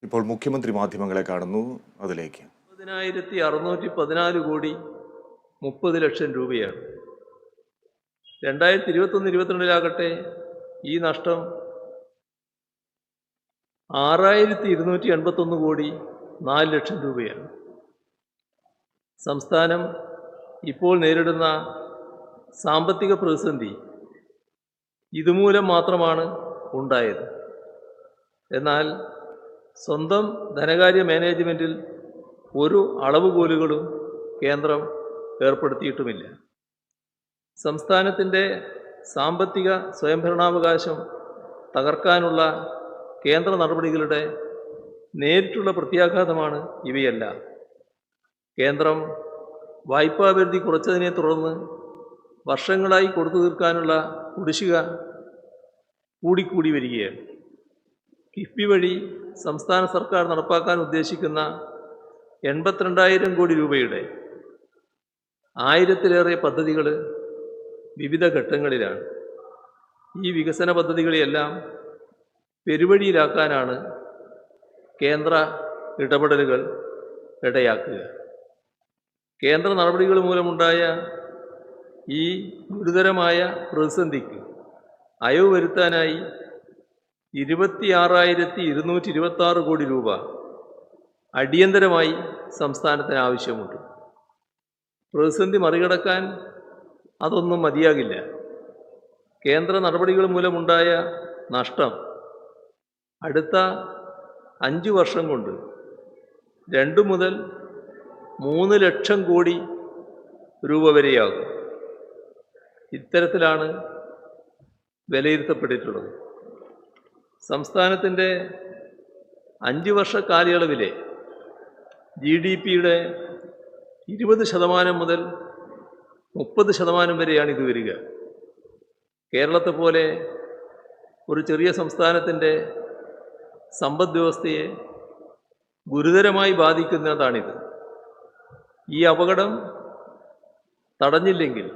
ഇപ്പോൾ മുഖ്യമന്ത്രി മാധ്യമങ്ങളെ കാണുന്നു. അതിലേക്ക് 10,614 കോടി 30 ലക്ഷം രൂപയാണ്. 2021-22 ഈ നഷ്ടം 6,281 കോടി 4 ലക്ഷം രൂപയാണ്. സംസ്ഥാനം ഇപ്പോൾ നേരിടുന്ന സാമ്പത്തിക പ്രതിസന്ധി ഇതുമൂലം മാത്രമാണ് ഉണ്ടായത്. എന്നാൽ സ്വന്തം ധനകാര്യ മാനേജ്മെൻറ്റിൽ ഒരു അളവുകോലുകളും കേന്ദ്രം ഏർപ്പെടുത്തിയിട്ടുമില്ല. സംസ്ഥാനത്തിൻ്റെ സാമ്പത്തിക സ്വയംഭരണാവകാശം തകർക്കാനുള്ള കേന്ദ്ര നടപടികളുടെ നേരിട്ടുള്ള പ്രത്യാഘാതമാണ് ഇവയെല്ലാം. കേന്ദ്രം വായ്പാ പരിധി കുറച്ചതിനെ തുടർന്ന് വർഷങ്ങളായി കൊടുത്തു തീർക്കാനുള്ള കുടിശ്ശിക കൂടിക്കൂടി വരികയാണ്. കിഫ്ബി വഴി സംസ്ഥാന സർക്കാർ നടപ്പാക്കാൻ ഉദ്ദേശിക്കുന്ന 82,000 കോടി രൂപയുടെ 1000-ലേറെ പദ്ധതികൾ വിവിധ ഘട്ടങ്ങളിലാണ്. ഈ വികസന പദ്ധതികളെയെല്ലാം പെരുവഴിയിലാക്കാനാണ് കേന്ദ്ര ഇടപെടലുകൾ ഇടയാക്കുക. കേന്ദ്ര നടപടികൾ മൂലമുണ്ടായ ഈ ഗുരുതരമായ പ്രതിസന്ധിക്ക് അയവ് വരുത്താനായി 26,226 കോടി രൂപ അടിയന്തരമായി സംസ്ഥാനത്തിന് ആവശ്യമുണ്ട്. പ്രതിസന്ധി മറികടക്കാൻ അതൊന്നും മതിയാകില്ല. കേന്ദ്ര നടപടികൾ മൂലമുണ്ടായ നഷ്ടം അടുത്ത 5 വർഷം കൊണ്ട് 2 മുതൽ 3 ലക്ഷം കോടി രൂപ വരെയാകും. ഇത്തരത്തിലാണ് വിലയിരുത്തപ്പെട്ടിട്ടുള്ളത്. സംസ്ഥാനത്തിൻ്റെ 5 വർഷ കാലയളവിലെ GDP-യുടെ 20% മുതൽ 30% വരെയാണ് ഇത് വരിക. കേരളത്തെ പോലെ ഒരു ചെറിയ സംസ്ഥാനത്തിൻ്റെ സമ്പദ് വ്യവസ്ഥയെ ഗുരുതരമായി ബാധിക്കുന്നതാണിത്. ഈ അപകടം തടഞ്ഞില്ലെങ്കിൽ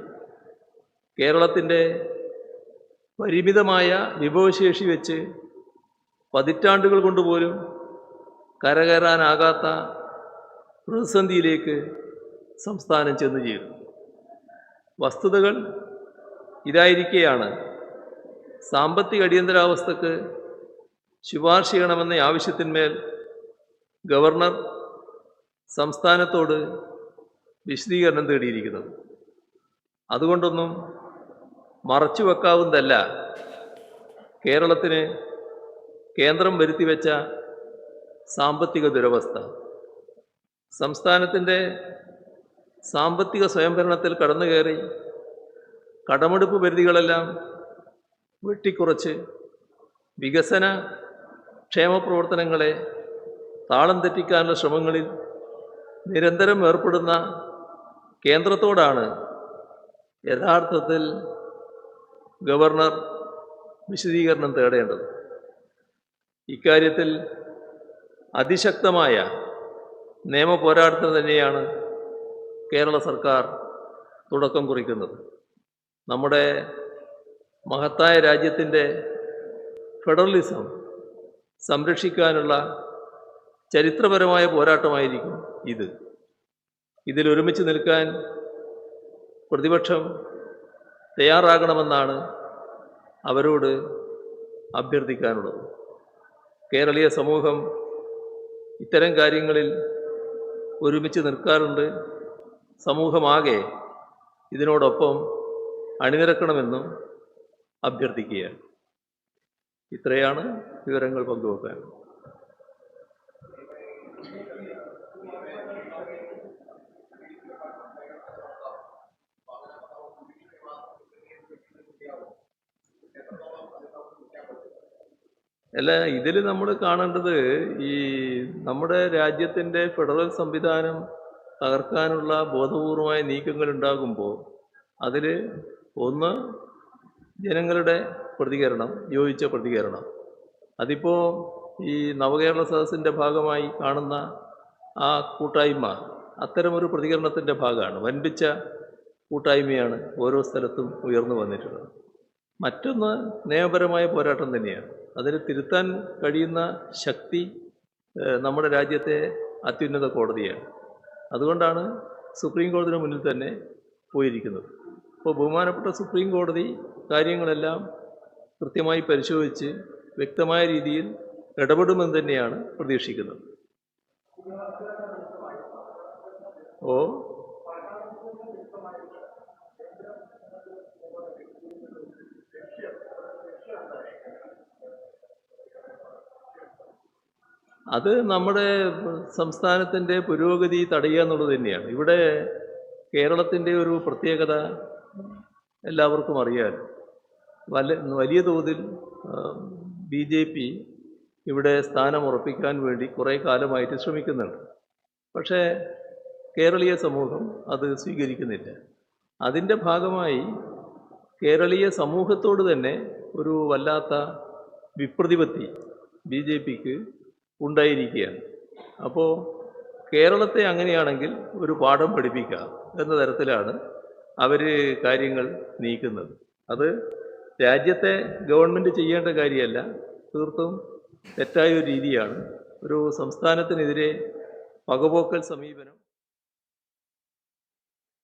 കേരളത്തിൻ്റെ പരിമിതമായ വിഭവശേഷി വെച്ച് പതിറ്റാണ്ടുകൾ കൊണ്ടുപോലും കരകയറാനാകാത്ത പ്രതിസന്ധിയിലേക്ക് സംസ്ഥാനം ചെന്നു ചേരും. വസ്തുതകൾ ഇതായിരിക്കെയാണ് സാമ്പത്തിക അടിയന്തരാവസ്ഥക്ക് ശുപാർശ ചെയ്യണമെന്ന ആവശ്യത്തിന്മേൽ ഗവർണർ സംസ്ഥാനത്തോട് വിശദീകരണം തേടിയിരിക്കുന്നത്. അതുകൊണ്ടൊന്നും മറച്ചു വെക്കാവുന്നതല്ല കേരളത്തിന് കേന്ദ്രം വരുത്തിവെച്ച സാമ്പത്തിക ദുരവസ്ഥ. സംസ്ഥാനത്തിൻ്റെ സാമ്പത്തിക സ്വയംഭരണത്തിൽ കടന്നുകയറി കടമെടുപ്പ് പരിധികളെല്ലാം വെട്ടിക്കുറച്ച് വികസന ക്ഷേമ പ്രവർത്തനങ്ങളെ താളം തെറ്റിക്കാനുള്ള ശ്രമങ്ങളിൽ നിരന്തരം ഏർപ്പെടുന്ന കേന്ദ്രത്തോടാണ് യഥാർത്ഥത്തിൽ ഗവർണർ വിശദീകരണം തേടേണ്ടത്. ഇക്കാര്യത്തിൽ അതിശക്തമായ നിയമ പോരാട്ടത്തിന് തന്നെയാണ് കേരള സർക്കാർ തുടക്കം കുറിക്കുന്നത്. നമ്മുടെ മഹത്തായ രാജ്യത്തിൻ്റെ ഫെഡറലിസം സംരക്ഷിക്കാനുള്ള ചരിത്രപരമായ പോരാട്ടമായിരിക്കും ഇത്. ഇതിലൊരുമിച്ച് നിൽക്കാൻ പ്രതിപക്ഷം തയ്യാറാകണമെന്നാണ് അവരോട് അഭ്യർത്ഥിക്കാനുള്ളത്. കേരളീയ സമൂഹം ഇത്തരം കാര്യങ്ങളിൽ ഒരുമിച്ച് നിൽക്കാറുണ്ട്. സമൂഹമാകെ ഇതിനോടൊപ്പം അണിനിരക്കണമെന്നും അഭ്യർത്ഥിക്കുകയാണ്. ഇത്രയാണ് വിവരങ്ങൾ പങ്കുവെക്കാൻ. അല്ല, ഇതിൽ നമ്മൾ കാണേണ്ടത് ഈ നമ്മുടെ രാജ്യത്തിൻ്റെ ഫെഡറൽ സംവിധാനം തകർക്കാനുള്ള ബോധപൂർവമായ നീക്കങ്ങൾ ഉണ്ടാകുമ്പോൾ അതിൽ ഒന്ന് ജനങ്ങളുടെ പ്രതികരണം, യോജിച്ച പ്രതികരണം. അതിപ്പോൾ ഈ നവകേരള സദസ്സിൻ്റെ ഭാഗമായി കാണുന്ന ആ കൂട്ടായ്മ അത്തരമൊരു പ്രതികരണത്തിൻ്റെ ഭാഗമാണ്. വൻപിച്ച കൂട്ടായ്മയാണ് ഓരോ സ്ഥലത്തും ഉയർന്നു വന്നിട്ടുള്ളത്. മറ്റൊന്ന് നിയമപരമായ പോരാട്ടം തന്നെയാണ്. അതിന് തിരുത്താൻ കഴിയുന്ന ശക്തി നമ്മുടെ രാജ്യത്തെ അത്യുന്നത കോടതിയാണ്. അതുകൊണ്ടാണ് സുപ്രീം കോടതിയുടെ മുന്നിൽ തന്നെ പോയിരിക്കുന്നത്. അപ്പോൾ ബഹുമാനപ്പെട്ട സുപ്രീം കോടതി കാര്യങ്ങളെല്ലാം കൃത്യമായി പരിശോധിച്ച് വ്യക്തമായ രീതിയിൽ ഇടപെടുമെന്ന് തന്നെയാണ് പ്രതീക്ഷിക്കുന്നത്. ഓ അത് നമ്മുടെ സംസ്ഥാനത്തിൻ്റെ പുരോഗതി തടയുക എന്നുള്ളത് തന്നെയാണ്. ഇവിടെ കേരളത്തിൻ്റെ ഒരു പ്രത്യേകത എല്ലാവർക്കും അറിയാം. വലിയ തോതിൽ ബി ജെ പി ഇവിടെ സ്ഥാനം ഉറപ്പിക്കാൻ വേണ്ടി കുറേ കാലമായിട്ട് ശ്രമിക്കുന്നുണ്ട്. പക്ഷേ കേരളീയ സമൂഹം അത് സ്വീകരിക്കുന്നില്ല. അതിൻ്റെ ഭാഗമായി കേരളീയ സമൂഹത്തോട് തന്നെ ഒരു വല്ലാത്ത വിപ്രതിപത്തി ബി ജെ പിക്ക് ഉണ്ടായിരിക്കുകയാണ്. അപ്പോൾ കേരളത്തെ അങ്ങനെയാണെങ്കിൽ ഒരു പാഠം പഠിപ്പിക്കുക എന്ന തരത്തിലാണ് അവർ കാര്യങ്ങൾ നീക്കുന്നത്. അത് രാജ്യത്തെ ഗവൺമെൻറ് ചെയ്യേണ്ട കാര്യമല്ല, തീർത്തും തെറ്റായ ഒരു രീതിയാണ്. ഒരു സംസ്ഥാനത്തിനെതിരെ പകപോക്കൽ സമീപനം